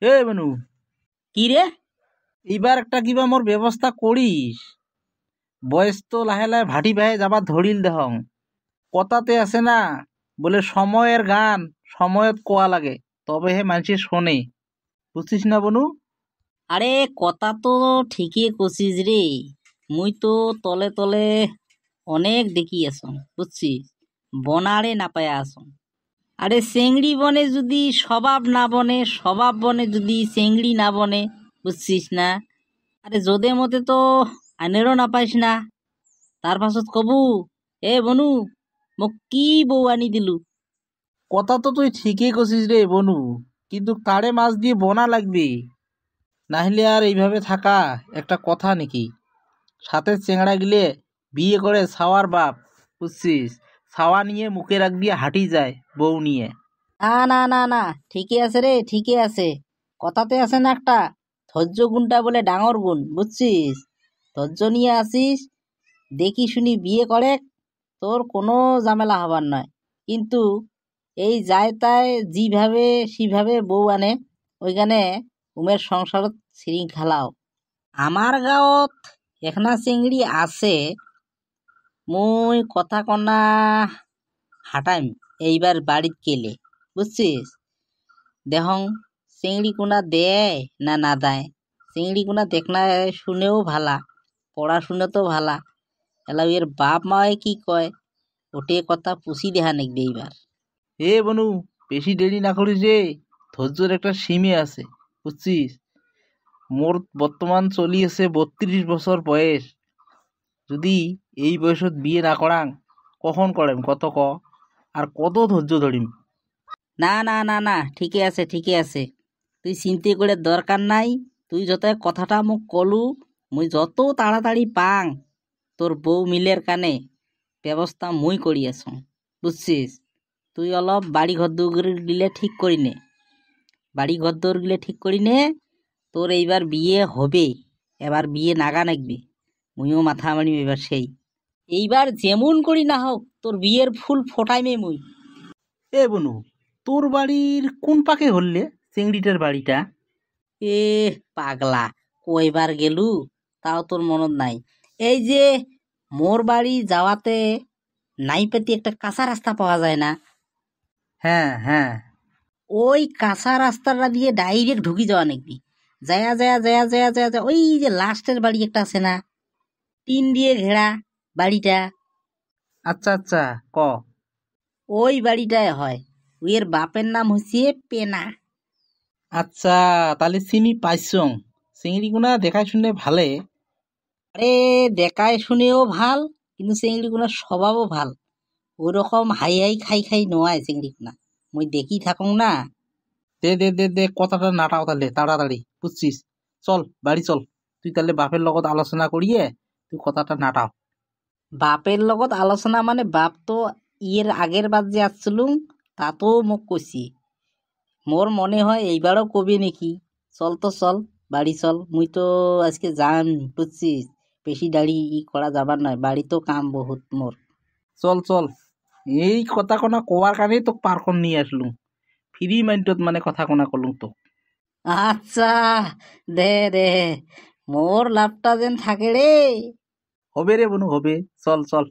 এ বনু, কি রে? এইবার একটা কিবা মোর ব্যবস্থা করিস। বয়স তো লাহে লাহে ভাটি বাহে যাবার ধরিল দেহং। কথাতে আছে না, বলে সময়ের গান সময়ত কোয়া লাগে, তবে হে মানুষে শোনে। বুঝছিস না বনু? আরে কথা তো ঠিকই কছিস রে। মুই তো তলে তলে অনেক দেখি আসং, বুঝছিস? বনারে না পায়া আসং। আরে চেংড়ি বনে যদি স্বভাব না বনে, স্বভাব বনে যদি চেংড়ি না বনে, বুঝছিস না? আরে যদে মতে তো আনেরও না পাইস না। তার পাছত কবু, এ বনু, মোক কি বউ আনি দিলু। কথা তো তুই ঠিকই কছিস রে বনু, কিন্তু তারে মাছ দিয়ে বনা লাগবে, নাহলে আর এইভাবে থাকা একটা কথা নাকি? সাথে চেংড়া গিলে বিয়ে করে ছাওয়ার বাপ, বুঝছিস? ছাওয়া নিয়ে মুখে রাখ দিয়ে হাঁটি যায় বউ নিয়ে। না না না না, ঠিকই আছে রে, ঠিকই আছে। কথাতে আছে না একটা, ধৈর্য গুণটা বলে ডাঙর গুণ, বুঝছিস? ধৈর্য নিয়ে আসিস, দেখি শুনি বিয়ে করে, তোর কোনো ঝামেলা হবার নয়। কিন্তু এই যায় তাই যেভাবে সেভাবে বউ আনে, ওইখানে উমের সংসারত শৃঙ্খলাও। আমার গাঁৱত এখনা চিংড়ি আছে, মুই কথা কনা হাঁটাইম এইবার বাড়িত গেলে, বুঝছিস? দেহং চিংড়ি কোনা দেয় না না দেয়। চিংড়ি কোনা দেখনা শুনেও ভালা, পড়াশুনে তো ভালা। এলা এর বাপ মায়ে কি কয়, ওটে কথা পুষি দেহা নেকবে এইবার। এ বনু, বেশি দেরি না করিস রে, ধৈর্যের একটা সীমে আছে, বুঝছিস? মোর বর্তমান চলি আছে 32 বছর বয়স। যদি এই বয়সত বিয়ে না করাং, কখন করেম কত ক? আর কত ধৈর্য ধরিম? না না না না, ঠিকই আছে, ঠিকই আছে। তুই চিন্তা করে দরকার নাই। তুই যত কথাটা মোক কলু, মুই যত তাড়াতাড়ি পাং তোর বউ মিলের কানে ব্যবস্থা মুই করি আছো, বুঝছিস? তুই অলপ বাড়ি ঘর দৌড় গিলে ঠিক করি নে, বাড়ি ঘর দৌড় গিলে ঠিক করি নে। তোর এইবার বিয়ে হবে, এবার বিয়ে নাগা নাগবে। মুইও মাথা মারিম এবার সেই। এইবার যেমন করি না হোক তোর বিয়ের ফুল ফোটাইমে মুই। এ বনু, তোর বাড়ির কোন পাকে হললে চেংড়িটার বাড়িটা? এ পাগলা, কয়বার গেলু তাও তোর মনত নাই? এই যে মোর বাড়ি যাওয়াতে নাই পেতি একটা কাঁচা রাস্তা পাওয়া যায় না? হ্যাঁ হ্যাঁ। ওই কাঁচা রাস্তাটা দিয়ে ডাইরেক্ট ঢুকি যাওয়া নাকি? যায়া যায়া যায়া যায়া যায়া যায়া ওই যে লাস্টের বাড়ি একটা আছে না, টিন দিয়ে ঘেরা বাড়িটা, আচ্ছা আচ্ছা, ক। ওই বাড়িটায় হয়। ওইয়ের বাপের নাম হচ্ছে পেনা। আচ্ছা, তাহলে চিনি পাইছং। চিংড়ি কোনা দেখাই শুনে ভালে। আরে দেখায় শুনেও ভাল, কিন্তু চিংড়িগুলোর স্বভাবও ভাল। ওরকম হাই হাই খাই খাই নোয়ায় চিংড়িগুলা, মুই দেখি থাকুং না। দে দে দে দে, কথাটা নাটাও তাহলে তাড়াতাড়ি, বুঝছিস? চল বাড়ি চল। তুই তাহলে বাপের লগত আলোচনা করিয়ে তুই কথাটা নাটাও। বাপের লগত আলোচনা মানে বাপ তো ইয়ের আগের বার যে আসছিলুম তাতো মোক কইছি। মোর মনে হয় এইবারও কবি নাকি। চল তো চল, বাড়ি চল। মুই তো আজকে যাম, বুঝছিস? বেশি দাড়ি করা যাবার নয়, বাড়ি তো কাম বহুত মোর। চল চল, এই কথা কনা কোয়ার কারণেই তোক পার্কন নিয়ে আসলুম। ফ্রি মাইন্ডত মানে কথা কনা কলুম তো। আচ্ছা, দে দে, মোর লাভটা যেন থাকে রে। হবে রে বনু, হবে। চল চল।